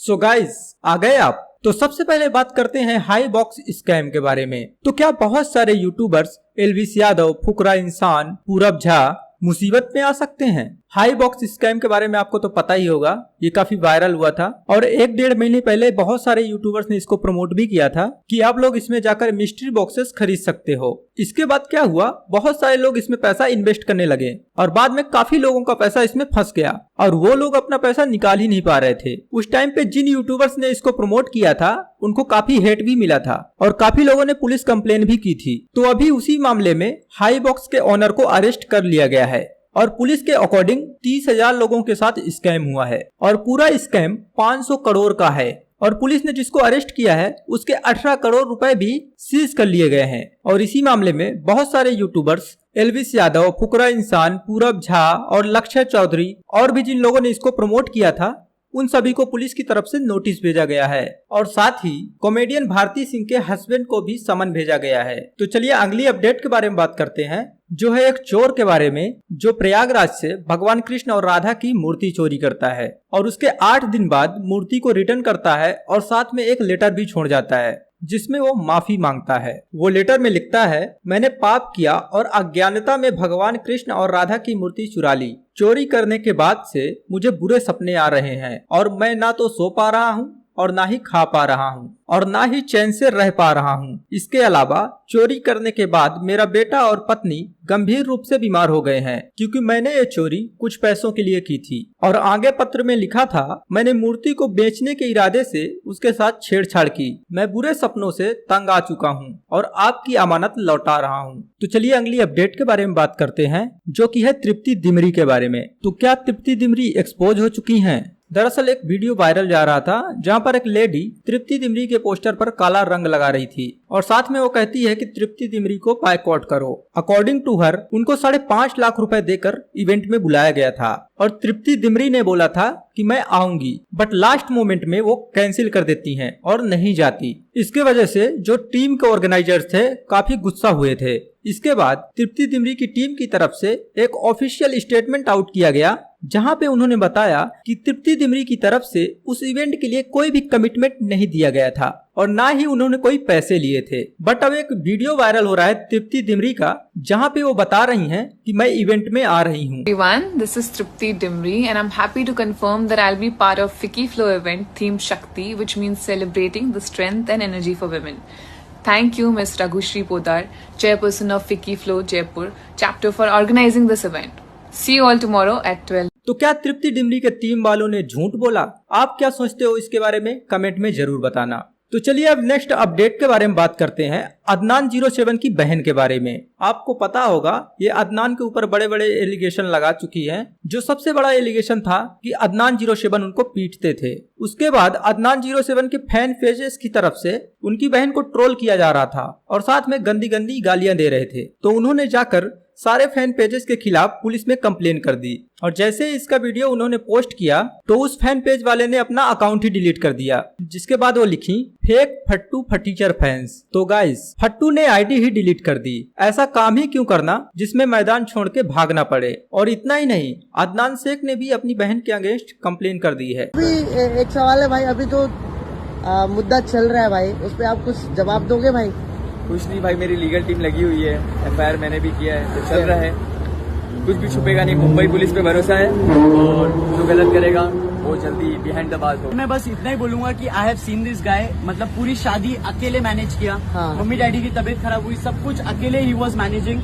So guys, आ गए आप। तो सबसे पहले बात करते हैं हाई बॉक्स स्कैम के बारे में। तो क्या बहुत सारे यूट्यूबर्स एलविस यादव, फुकरा इंसान, पूरब झा मुसीबत में आ सकते हैं? हाई बॉक्स स्कैम के बारे में आपको तो पता ही होगा, ये काफी वायरल हुआ था और 1-1.5 महीने पहले बहुत सारे यूट्यूबर्स ने इसको प्रमोट भी किया था कि आप लोग इसमें जाकर मिस्ट्री बॉक्सेस खरीद सकते हो। इसके बाद क्या हुआ, बहुत सारे लोग इसमें पैसा इन्वेस्ट करने लगे और बाद में काफी लोगों का पैसा इसमें फंस गया और वो लोग अपना पैसा निकाल ही नहीं पा रहे थे। उस टाइम पे जिन यूट्यूबर्स ने इसको प्रमोट किया था उनको काफी हेट भी मिला था और काफी लोगों ने पुलिस कंप्लेन भी की थी। तो अभी उसी मामले में हाई बॉक्स के ओनर को अरेस्ट कर लिया गया है और पुलिस के अकॉर्डिंग 30,000 लोगों के साथ स्कैम हुआ है और पूरा स्कैम 500 करोड़ का है और पुलिस ने जिसको अरेस्ट किया है उसके 18 करोड़ रुपए भी सीज कर लिए गए हैं। और इसी मामले में बहुत सारे यूट्यूबर्स एलविस यादव, फुकरा इंसान, पूरब झा और लक्ष्य चौधरी और भी जिन लोगों ने इसको प्रमोट किया था उन सभी को पुलिस की तरफ से नोटिस भेजा गया है और साथ ही कॉमेडियन भारती सिंह के हस्बैंड को भी समन भेजा गया है। तो चलिए अगली अपडेट के बारे में बात करते हैं, जो है एक चोर के बारे में जो प्रयागराज से भगवान कृष्ण और राधा की मूर्ति चोरी करता है और उसके 8 दिन बाद मूर्ति को रिटर्न करता है और साथ में एक लेटर भी छोड़ जाता है जिसमें वो माफी मांगता है। वो लेटर में लिखता है, मैंने पाप किया और अज्ञानता में भगवान कृष्ण और राधा की मूर्ति चुरा ली। चोरी करने के बाद से मुझे बुरे सपने आ रहे हैं और मैं ना तो सो पा रहा हूँ और ना ही खा पा रहा हूँ और ना ही चैन से रह पा रहा हूँ। इसके अलावा चोरी करने के बाद मेरा बेटा और पत्नी गंभीर रूप से बीमार हो गए हैं क्योंकि मैंने ये चोरी कुछ पैसों के लिए की थी। और आगे पत्र में लिखा था, मैंने मूर्ति को बेचने के इरादे से उसके साथ छेड़छाड़ की। मैं बुरे सपनों से तंग आ चुका हूँ और आपकी अमानत लौटा रहा हूँ। तो चलिए अगली अपडेट के बारे में बात करते हैं, जो कि है तृप्ति दिमरी के बारे में। तो क्या तृप्ति दिमरी एक्सपोज हो चुकी हैं? दरअसल एक वीडियो वायरल जा रहा था जहां पर एक लेडी तृप्ति दिमरी के पोस्टर पर काला रंग लगा रही थी और साथ में वो कहती है कि तृप्ति दिमरी को बायकॉट करो। अकॉर्डिंग टू हर उनको 5.5 लाख रुपए देकर इवेंट में बुलाया गया था और तृप्ति दिमरी ने बोला था कि मैं आऊंगी, बट लास्ट मोमेंट में वो कैंसिल कर देती हैं और नहीं जाती। इसके वजह से जो टीम के ऑर्गेनाइजर्स थे काफी गुस्सा हुए थे। इसके बाद तृप्ति दिमरी की टीम की तरफ से एक ऑफिशियल स्टेटमेंट आउट किया गया जहां पे उन्होंने बताया कि तृप्ति दिमरी की तरफ से उस इवेंट के लिए कोई भी कमिटमेंट नहीं दिया गया था और ना ही उन्होंने कोई पैसे लिए थे। बट अब एक वीडियो वायरल हो रहा है तृप्ति दिमरी का जहां पे वो बता रही हैं कि मैं इवेंट में आ रही हूँ। Everyone, this is Tripti Dimri and I'm happy to confirm that I'll be part of Fiki Flow event themed Shakti, which means celebrating the strength and energy for women. Thank you, Ms. Raghushri Podar, chairperson of Fiki Flow Jaipur chapter, for organizing this event. See you all tomorrow at 12. तो क्या तृप्ति दिमरी के team वालों ने झूठ बोला? आप क्या सोचते हो इसके बारे में कमेंट में जरूर बताना। तो चलिए अब नेक्स्ट अपडेट के बारे में बात करते हैं, अदनान 07 की बहन के बारे में। आपको पता होगा ये अदनान के ऊपर बड़े बड़े एलिगेशन लगा चुकी है। जो सबसे बड़ा एलिगेशन था कि अदनान 07 उनको पीटते थे। उसके बाद अदनान 07 के फैन पेजेस की तरफ से उनकी बहन को ट्रोल किया जा रहा था और साथ में गंदी गंदी गालियां दे रहे थे। तो उन्होंने जाकर सारे फैन पेजेस के खिलाफ पुलिस में कंप्लेन कर दी और जैसे ही इसका वीडियो उन्होंने पोस्ट किया तो उस फैन पेज वाले ने अपना अकाउंट ही डिलीट कर दिया, जिसके बाद वो लिखी फेक फट्टू फटीचर फैंस। तो गाइस, फट्टू ने आईडी ही डिलीट कर दी। ऐसा काम ही क्यों करना जिसमें मैदान छोड़ के भागना पड़े। और इतना ही नहीं, अदनान शेख ने भी अपनी बहन के अगेंस्ट कंप्लेन कर दी है। अभी एक सवाल है भाई, अभी तो मुद्दा चल रहा है भाई, उस पर आप कुछ जवाब दोगे भाई? कुछ नहीं भाई, मेरी लीगल टीम लगी हुई है, एफआईआर मैंने भी किया है, तो चल रहा है, कुछ भी छुपेगा नहीं। मुंबई पुलिस पे भरोसा है और जो गलत करेगा वो जल्दी बिहाइंड द बार हो। मैं बस इतना ही बोलूंगा कि I have seen this guy, मतलब पूरी शादी अकेले मैनेज किया। हाँ। मम्मी डैडी की तबीयत खराब हुई, सब कुछ अकेले ही वाज मैनेजिंग।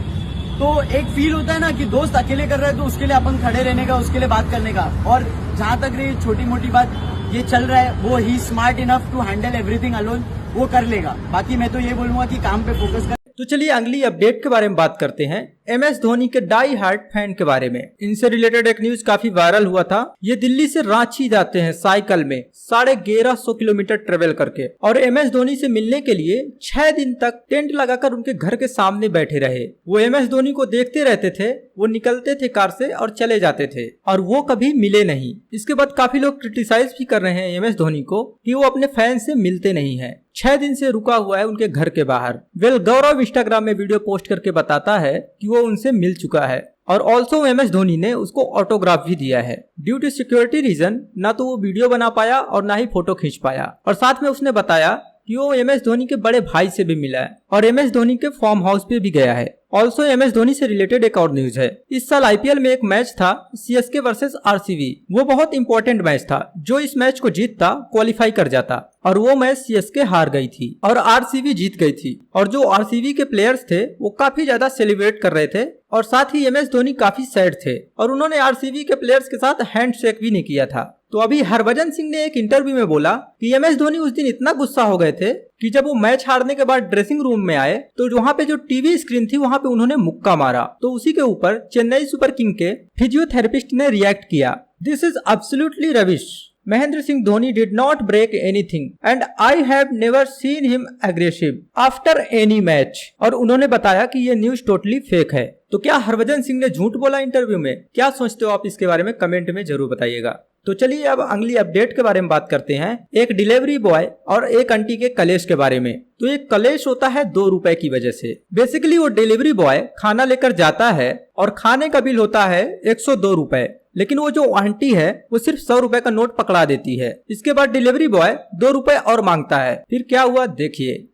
तो एक फील होता है ना कि दोस्त अकेले कर रहा है तो उसके लिए अपन खड़े रहने का, उसके लिए बात करने का। और जहाँ तक रही छोटी मोटी बात ये चल रहा है, वो ही smart enough to handle everything alone, वो कर लेगा। बाकी मैं तो ये बोलूंगा कि काम पे फोकस कर। तो चलिए अगली अपडेट के बारे में बात करते हैं, MS धोनी के डाई हार्ट फैन के बारे में। इनसे रिलेटेड एक न्यूज काफी वायरल हुआ था। ये दिल्ली से रांची जाते हैं साइकिल में 1150 किलोमीटर ट्रेवल करके और MS धोनी से मिलने के लिए 6 दिन तक टेंट लगाकर उनके घर के सामने बैठे रहे। वो MS धोनी को देखते रहते थे, वो निकलते थे कार से और चले जाते थे और वो कभी मिले नहीं। इसके बाद काफी लोग क्रिटिसाइज भी कर रहे हैं MS धोनी को कि वो अपने फैन से मिलते नहीं है। 6 दिन से रुका हुआ है उनके घर के बाहर। गौरव इंस्टाग्राम में वीडियो पोस्ट करके बताता है कि वो उनसे मिल चुका है और ऑल्सो MS धोनी ने उसको ऑटोग्राफ भी दिया है। ड्यू टू सिक्योरिटी रीजन ना तो वो वीडियो बना पाया और ना ही फोटो खींच पाया। और साथ में उसने बताया कि वो MS धोनी के बड़े भाई से भी मिला है और MS धोनी के फार्म हाउस पे भी गया है। ऑल्सो MS धोनी से रिलेटेड एक और न्यूज है। इस साल IPL में एक मैच था CSK वर्सेस RCB। वो बहुत इंपॉर्टेंट मैच था। जो इस मैच को जीतता क्वालिफाई कर जाता और वो मैच CSK हार गई थी और RCB जीत गई थी। और जो RCB के प्लेयर्स थे वो काफी ज्यादा सेलिब्रेट कर रहे थे और साथ ही MS धोनी काफी सैड थे और उन्होंने RCB के प्लेयर्स के साथ हैंडशेक भी नहीं किया था। तो अभी हरभजन सिंह ने एक इंटरव्यू में बोला कि MS धोनी उस दिन इतना गुस्सा हो गए थे कि जब वो मैच हारने के बाद ड्रेसिंग रूम में आए तो वहाँ पे जो टीवी स्क्रीन थी वहाँ पे उन्होंने मुक्का मारा। तो उसी के ऊपर चेन्नई सुपर किंग के फिजियोथेरेपिस्ट ने रिएक्ट किया, this is absolutely rubbish. Mahendra Singh Dhoni did not break anything and I have never seen him aggressive after any match। और उन्होंने बताया कि ये न्यूज टोटली फेक है। तो क्या हरभजन सिंह ने झूठ बोला इंटरव्यू में? क्या सोचते हो आप इसके बारे में कमेंट में जरूर बताइएगा। तो चलिए अब अगली अपडेट के बारे में बात करते हैं। एक डिलीवरी बॉय और एक आंटी के कलेश के बारे में। तो एक कलेश होता है 2 रुपए की वजह से। बेसिकली वो डिलीवरी बॉय खाना लेकर जाता है और खाने का बिल होता है 102 रुपए, लेकिन वो जो आंटी है वो सिर्फ 100 रुपए का नोट पकड़ा देती है। इसके बाद डिलीवरी बॉय 2 रुपए और मांगता है। फिर क्या हुआ देखिए।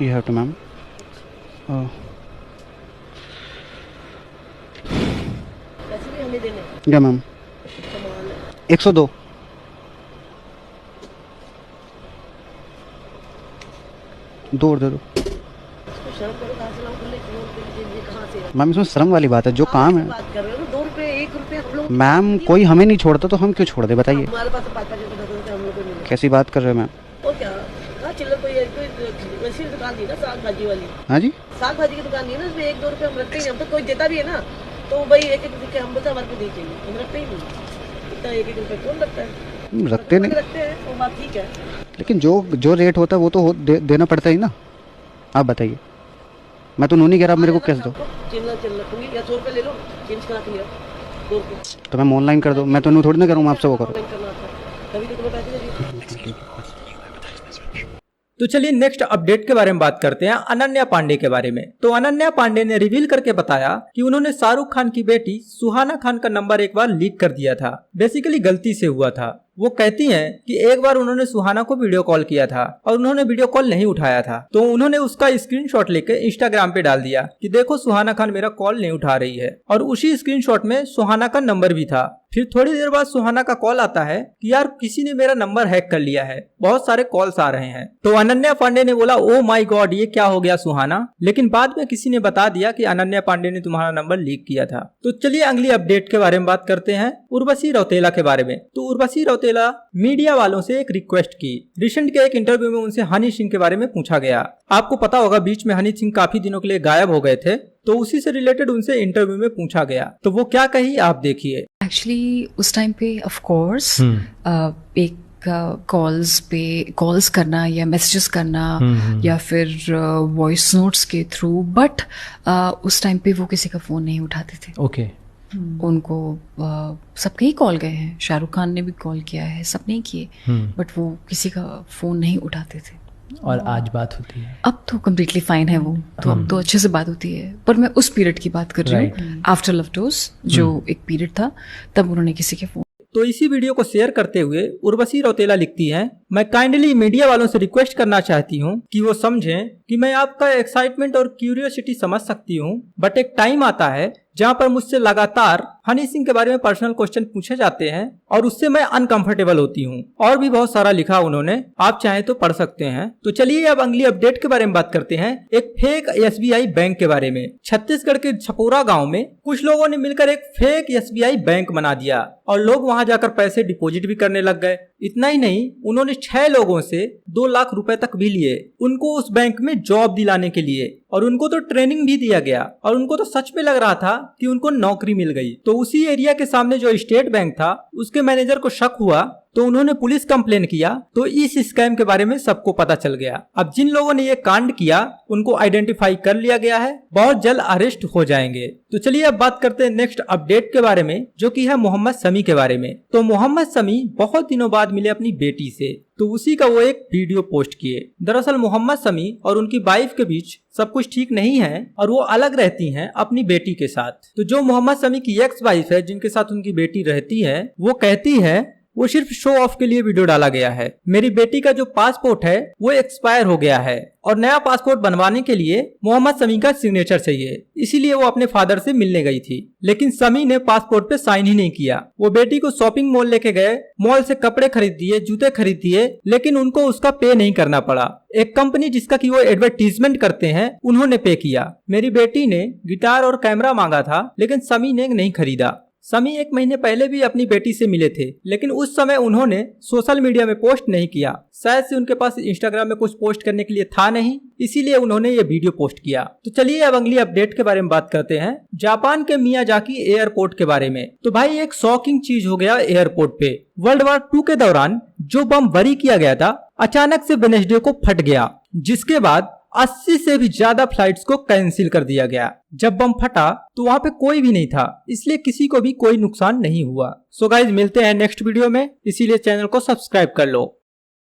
You have to, ma'am. पैसे भी हमें देने। क्या मैम? 102। दो और दे दो। शर्म करो, कहाँ से लाऊं? कहाँ से? मैम इसमें शर्म वाली बात है, जो काम है। बात कर रहे हो ना, 2 रुपए 1 रुपए हम लोग। मैम कोई हमें नहीं छोड़ता तो हम क्यों छोड़ दे बताइए। हमारे पास 5 रुपए हम लोग को मिले। कैसी बात कर रहे हो मैम? और क्या? कहाँ चिल्लर कोई वैसी दुकान दी ना, साग भाजी वाली। हाँ जी, साग भाजी की दुकान दी है ना, उसमें 1-2 रुपए हम रखते ही नहीं। हम तो कोई देता भी है ना तो भाई 1-1 रुपए हम बोलते हमारे को दी चाहिए, हम रखते ही नहीं। इतना 1-1 रुपए कौन रखता है? रखते नहीं, रखते हैं वो बात ठीक है, लेकिन जो रेट होता है वो तो देना पड़ता ही ना। आप बताइए, मैं तो नूनी कह रहा, मेरे को कैसे दो? चिल्लर दूंगी या 100 रुपए ले लो, चेंज करा के लिया 2 रुपए। तो मैम ऑनलाइन कर दो, मैं तो नू थोड़ी ना करूँ आपसे वो करो। कभी तो तुम्हें पैसे दे दिए। तो चलिए नेक्स्ट अपडेट के बारे में बात करते हैं, अनन्या पांडे के बारे में। तो अनन्या पांडे ने रिवील करके बताया कि उन्होंने शाहरुख खान की बेटी सुहाना खान का नंबर एक बार लीक कर दिया था। बेसिकली गलती से हुआ था। वो कहती हैं कि एक बार उन्होंने सुहाना को वीडियो कॉल किया था और उन्होंने वीडियो कॉल नहीं उठाया था, तो उन्होंने उसका स्क्रीनशॉट लेके इंस्टाग्राम पे डाल दिया कि देखो सुहाना खान मेरा कॉल नहीं उठा रही है, और उसी स्क्रीनशॉट में सुहाना का नंबर भी था। फिर थोड़ी देर बाद सुहाना का कॉल आता है कि यार किसी ने मेरा नंबर हैक कर लिया है, बहुत सारे कॉल्स आ रहे हैं। तो अनन्या पांडे ने बोला ओ माय गॉड ये क्या हो गया सुहाना, लेकिन बाद में किसी ने बता दिया कि अनन्या पांडे ने तुम्हारा नंबर लीक किया था। तो चलिए अगली अपडेट के बारे में बात करते हैं, उर्वशी रौतेला के बारे में। तो उर्वशी रौतेला मीडिया वालों से एक रिक्वेस्ट की। रिसेंट के एक इंटरव्यू में उनसे हनी सिंह के बारे में पूछा गया। आपको पता होगा बीच में हनी सिंह काफी दिनों के लिए गायब हो गए थे, तो उसी से रिलेटेड उनसे इंटरव्यू में पूछा गया। तो वो क्या कही आप देखिए। एक्चुअली उस टाइम पे ऑफ कोर्स एक कॉल्स करना या मैसेजेस करना या फिर वॉइस नोट्स के थ्रू, बट उस टाइम पे वो किसी का फोन नहीं उठाते थे। ओके उनको सबके ही कॉल गए हैं, शाहरुख खान ने भी कॉल किया है, सबने ही किए, बट वो किसी का फोन नहीं उठाते थे। और आज बात होती है, अब तो कम्प्लीटली फाइन है वो, तो अब तो अच्छे से बात होती है। पर मैं उस पीरियड की बात कर रही हूँ, आफ्टर लव डोज जो एक पीरियड था, तब उन्होंने किसी के फोन। तो इसी वीडियो को शेयर करते हुए उर्वशी रौतेला लिखती हैं, मैं काइंडली मीडिया वालों से रिक्वेस्ट करना चाहती हूँ कि वो समझें कि मैं आपका एक्साइटमेंट और क्यूरियोसिटी समझ सकती हूँ, बट एक टाइम आता है जहाँ पर मुझसे लगातार हनी सिंह के बारे में पर्सनल क्वेश्चन पूछे जाते हैं और उससे मैं अनकंफर्टेबल होती हूँ। और भी बहुत सारा लिखा उन्होंने, आप चाहें तो पढ़ सकते हैं। तो चलिए अब अगली अपडेट के बारे में बात करते हैं, एक फेक SBI बैंक के बारे में। छत्तीसगढ़ के छपोरा गांव में कुछ लोगों ने मिलकर एक फेक SBI बैंक बना दिया और लोग वहां जाकर पैसे डिपॉजिट भी करने लग गए। इतना ही नहीं, उन्होंने 6 लोगों से 2 लाख रुपए तक भी लिए उनको उस बैंक में जॉब दिलाने के लिए, और उनको तो ट्रेनिंग भी दिया गया और उनको तो सच में लग रहा था कि उनको नौकरी मिल गई। तो उसी एरिया के सामने जो स्टेट बैंक था उसके मैनेजर को शक हुआ, तो उन्होंने पुलिस कंप्लेन किया, तो इस स्कैम के बारे में सबको पता चल गया। अब जिन लोगों ने ये कांड किया उनको आइडेंटिफाई कर लिया गया है, बहुत जल्द अरेस्ट हो जाएंगे। तो चलिए अब बात करते हैं नेक्स्ट अपडेट के बारे में, जो कि है मोहम्मद शमी के बारे में। तो मोहम्मद शमी बहुत दिनों बाद मिले अपनी बेटी से, तो उसी का वो एक वीडियो पोस्ट किए। दरअसल मोहम्मद शमी और उनकी वाइफ के बीच सब कुछ ठीक नहीं है और वो अलग रहती हैं अपनी बेटी के साथ। तो जो मोहम्मद शमी की एक्स वाइफ है, जिनके साथ उनकी बेटी रहती है, वो कहती है वो सिर्फ शो ऑफ के लिए वीडियो डाला गया है। मेरी बेटी का जो पासपोर्ट है वो एक्सपायर हो गया है और नया पासपोर्ट बनवाने के लिए मोहम्मद शमी का सिग्नेचर चाहिए, इसीलिए वो अपने फादर से मिलने गई थी। लेकिन शमी ने पासपोर्ट पे साइन ही नहीं किया। वो बेटी को शॉपिंग मॉल लेके गए, मॉल से कपड़े खरीद दिए, जूते खरीद दिए, लेकिन उनको उसका पे नहीं करना पड़ा। एक कंपनी जिसका कि वो एडवर्टीजमेंट करते हैं, उन्होंने पे किया। मेरी बेटी ने गिटार और कैमरा मांगा था, लेकिन शमी ने नहीं खरीदा। शमी 1 महीने पहले भी अपनी बेटी से मिले थे, लेकिन उस समय उन्होंने सोशल मीडिया में पोस्ट नहीं किया। शायद से उनके पास इंस्टाग्राम में कुछ पोस्ट करने के लिए था नहीं, इसीलिए उन्होंने ये वीडियो पोस्ट किया। तो चलिए अब अगली अपडेट के बारे में बात करते हैं, जापान के मियाजाकी एयरपोर्ट के बारे में। तो भाई एक शॉकिंग चीज हो गया एयरपोर्ट पे। वर्ल्ड वॉर 2 के दौरान जो बम बरी किया गया था, अचानक से वेडनेसडे को फट गया, जिसके बाद 80 से भी ज्यादा फ्लाइट्स को कैंसिल कर दिया गया। जब बम फटा तो वहाँ पे कोई भी नहीं था, इसलिए किसी को भी कोई नुकसान नहीं हुआ। सो गाइज मिलते हैं नेक्स्ट वीडियो में, इसीलिए चैनल को सब्सक्राइब कर लो।